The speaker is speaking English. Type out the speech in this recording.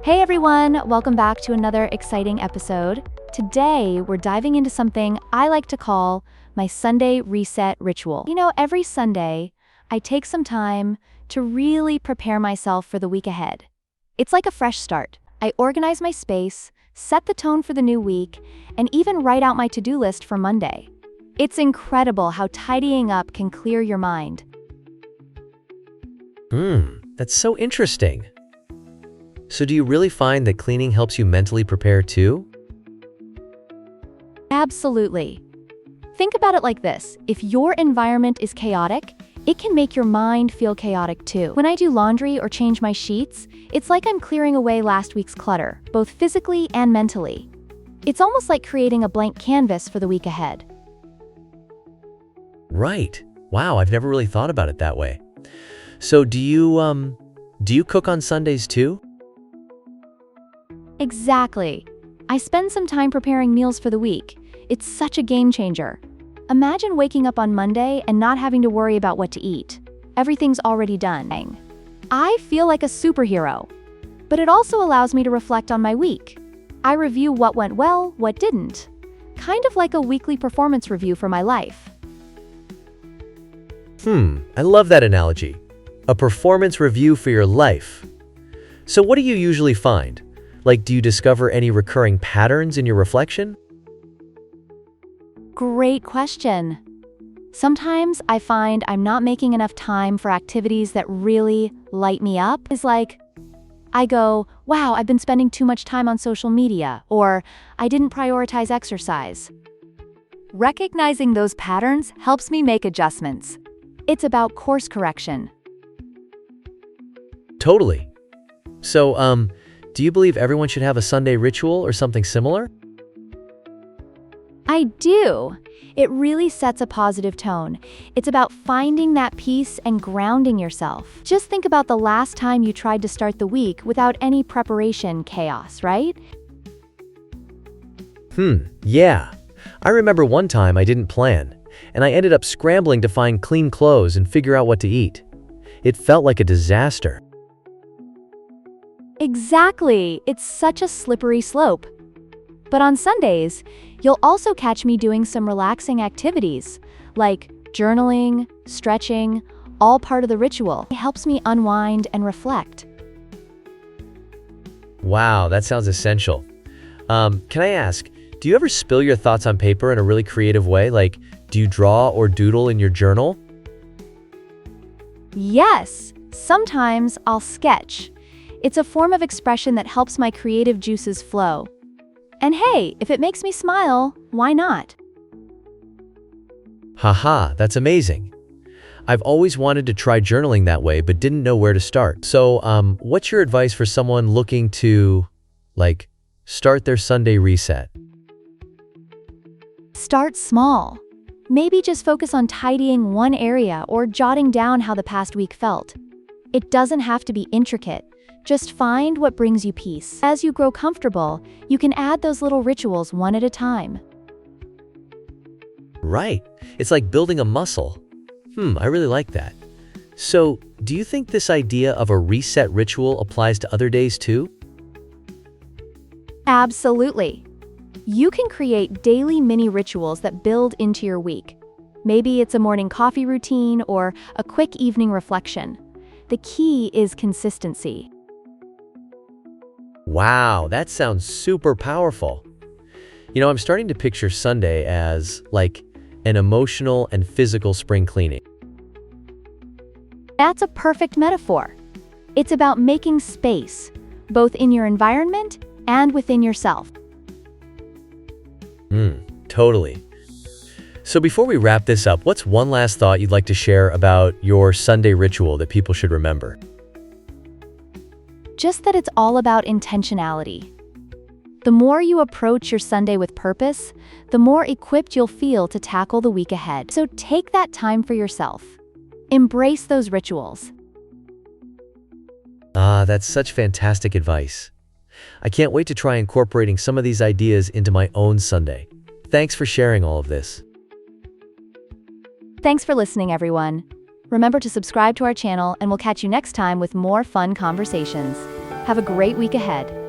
Hey everyone, welcome back to another exciting episode. Today, we're diving into something I like to call my Sunday reset ritual. Every Sunday, I take some time to really prepare myself for the week ahead. It's like a fresh start. I organize my space, set the tone for the new week, and even write out my to-do list for Monday. It's incredible how tidying up can clear your mind. That's so interesting. So do you really find that cleaning helps you mentally prepare too? Absolutely. Think about it like this. If your environment is chaotic, it can make your mind feel chaotic too. When I do laundry or change my sheets, it's like I'm clearing away last week's clutter, both physically and mentally. It's almost like creating a blank canvas for the week ahead. Right. Wow, I've never really thought about it that way. So do you cook on Sundays too? Exactly. I spend some time preparing meals for the week. It's such a game changer. Imagine waking up on Monday and not having to worry about what to eat. Everything's already done. I feel like a superhero. But it also allows me to reflect on my week. I review what went well, what didn't. Kind of like a weekly performance review for my life. I love that analogy. A performance review for your life. So what do you usually find? Do you discover any recurring patterns in your reflection? Great question. Sometimes I find I'm not making enough time for activities that really light me up. It's like, I go, wow, I've been spending too much time on social media, or I didn't prioritize exercise. Recognizing those patterns helps me make adjustments. It's about course correction. Totally. So, do you believe everyone should have a Sunday ritual or something similar? I do. It really sets a positive tone. It's about finding that peace and grounding yourself. Just think about the last time you tried to start the week without any preparation chaos, right? Yeah. I remember one time I didn't plan, and I ended up scrambling to find clean clothes and figure out what to eat. It felt like a disaster. Exactly. It's such a slippery slope. But on Sundays, you'll also catch me doing some relaxing activities, like journaling, stretching, all part of the ritual. It helps me unwind and reflect. Wow, that sounds essential. Can I ask, do you ever spill your thoughts on paper in a really creative way? Do you draw or doodle in your journal? Yes, sometimes I'll sketch. It's a form of expression that helps my creative juices flow. And hey, if it makes me smile, why not? Haha, that's amazing. I've always wanted to try journaling that way, but didn't know where to start. So, what's your advice for someone looking to, start their Sunday reset? Start small. Maybe just focus on tidying one area or jotting down how the past week felt. It doesn't have to be intricate. Just find what brings you peace. As you grow comfortable, you can add those little rituals one at a time. Right. It's like building a muscle. I really like that. So, do you think this idea of a reset ritual applies to other days too? Absolutely. You can create daily mini rituals that build into your week. Maybe it's a morning coffee routine or a quick evening reflection. The key is consistency. Wow, that sounds super powerful. I'm starting to picture Sunday as, an emotional and physical spring cleaning. That's a perfect metaphor. It's about making space, both in your environment and within yourself. Totally. So before we wrap this up, what's one last thought you'd like to share about your Sunday ritual that people should remember? Just that it's all about intentionality. The more you approach your Sunday with purpose, the more equipped you'll feel to tackle the week ahead. So take that time for yourself. Embrace those rituals. That's such fantastic advice. I can't wait to try incorporating some of these ideas into my own Sunday. Thanks for sharing all of this. Thanks for listening, everyone. Remember to subscribe to our channel, and we'll catch you next time with more fun conversations. Have a great week ahead.